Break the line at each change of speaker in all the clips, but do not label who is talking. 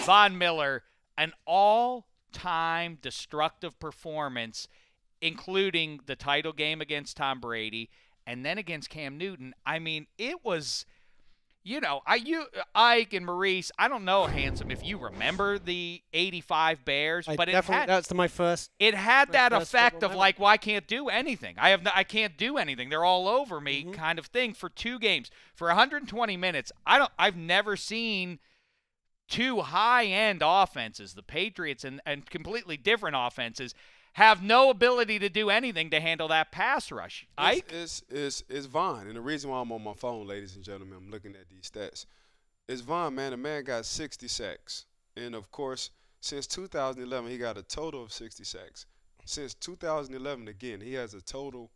Von Miller, an all-time destructive performance, including the title game against Tom Brady and then against Cam Newton. I mean, it was, Ike and Maurice, I don't know, Handsome, if you remember the 85 Bears, but
that's my first.
It had that effect of
memory.
like, well, I can't do anything. I can't do anything. They're all over me kind of thing for 2 games. For 120 minutes, I've never seen two high-end offenses, the Patriots and completely different offenses, have no ability to do anything to handle that pass rush. Ike?
It's Von. And the reason why I'm on my phone, ladies and gentlemen, I'm looking at these stats. It's Von, man. The man got 60 sacks. And, of course, since 2011, he got a total of 60 sacks. Since 2011, again, he has a total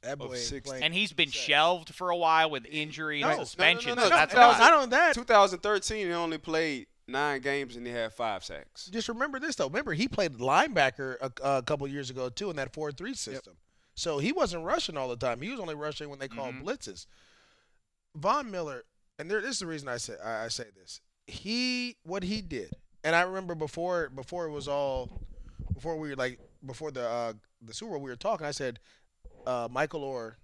of 60.
And he's been shelved for a while with injury and suspension.
No,
not on that.
2013, he only played 9 games and he had 5 sacks.
Just remember this, though. Remember, he played linebacker a couple years ago, too, in that 4-3 system. Yep. So he wasn't rushing all the time. He was only rushing when they called blitzes. Von Miller, and this is the reason I say this. What he did, and I remember before the Super Bowl, we were talking. I said Michael Orr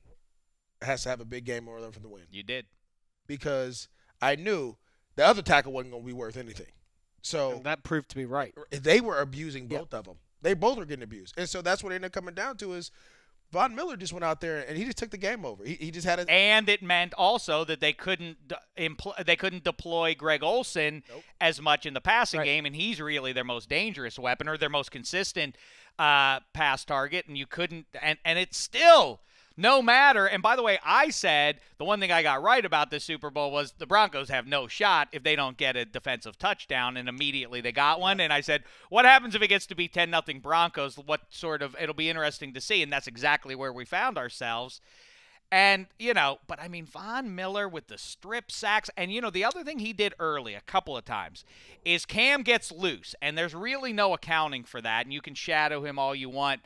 has to have a big game or other for the win.
You did,
because I knew the other tackle wasn't going to be worth anything. So
and that proved to be right.
They were abusing both of them. They both were getting abused, and so that's what it ended up coming down to is Von Miller just went out there and he just took the game over. He just had a
and it meant also that they couldn't deploy Greg Olsen as much in the passing game, and he's really their most dangerous weapon or their most consistent pass target, and you couldn't and it's still no matter. And by the way, I said the one thing I got right about this Super Bowl was the Broncos have no shot if they don't get a defensive touchdown, and immediately they got one. And I said, what happens if it gets to be 10-0 Broncos? It'll be interesting to see, and that's exactly where we found ourselves. And, but I mean, Von Miller with the strip sacks, and, the other thing he did early a couple of times is Cam gets loose, and there's really no accounting for that, and you can shadow him all you want,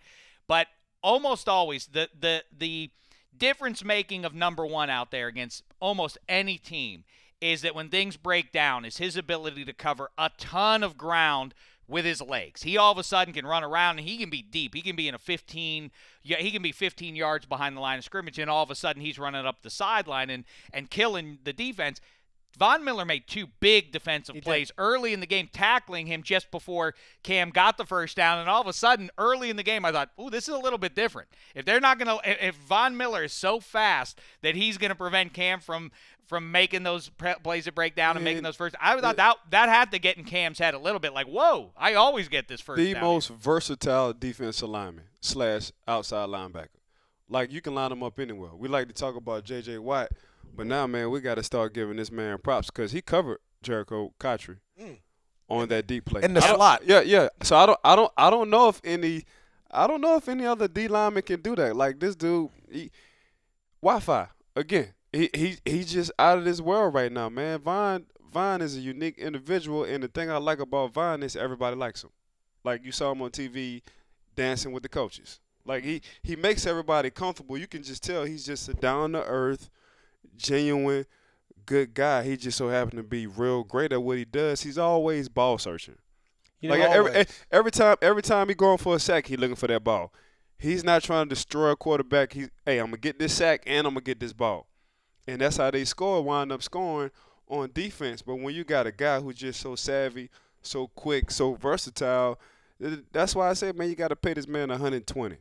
but almost always the difference-making of number one out there against almost any team is that when things break down is his ability to cover a ton of ground with his legs. He all of a sudden can run around, and he can be deep. He can be he can be 15 yards behind the line of scrimmage, and all of a sudden he's running up the sideline and killing the defense. Von Miller made 2 big defensive plays early in the game, tackling him just before Cam got the first down. And all of a sudden, early in the game, I thought, ooh, this is a little bit different. If they're not going to – if Von Miller is so fast that he's going to prevent Cam from making those plays that break down and making those first – I thought that had to get in Cam's head a little bit. Like, whoa, I always get this first down.
The most versatile defensive lineman / outside linebacker. Like, you can line them up anywhere. We like to talk about J.J. Watt. But now, man, we got to start giving this man props because he covered Jericho Cotchery on that deep play
in the slot.
Yeah. So I don't know if any other D lineman can do that. Like this dude, Wi-Fi again. He's just out of this world right now, man. Von is a unique individual, and the thing I like about Von is everybody likes him. Like you saw him on TV dancing with the coaches. Like he makes everybody comfortable. You can just tell he's just a down to earth, genuine, good guy. He just so happened to be real great at what he does. He's always ball searching. Every time he going for a sack, he looking for that ball. He's not trying to destroy a quarterback. Hey, I'm gonna get this sack and I'm gonna get this ball, and that's how they wind up scoring on defense. But when you got a guy who's just so savvy, so quick, so versatile, that's why I say, man, you got to pay this man 120.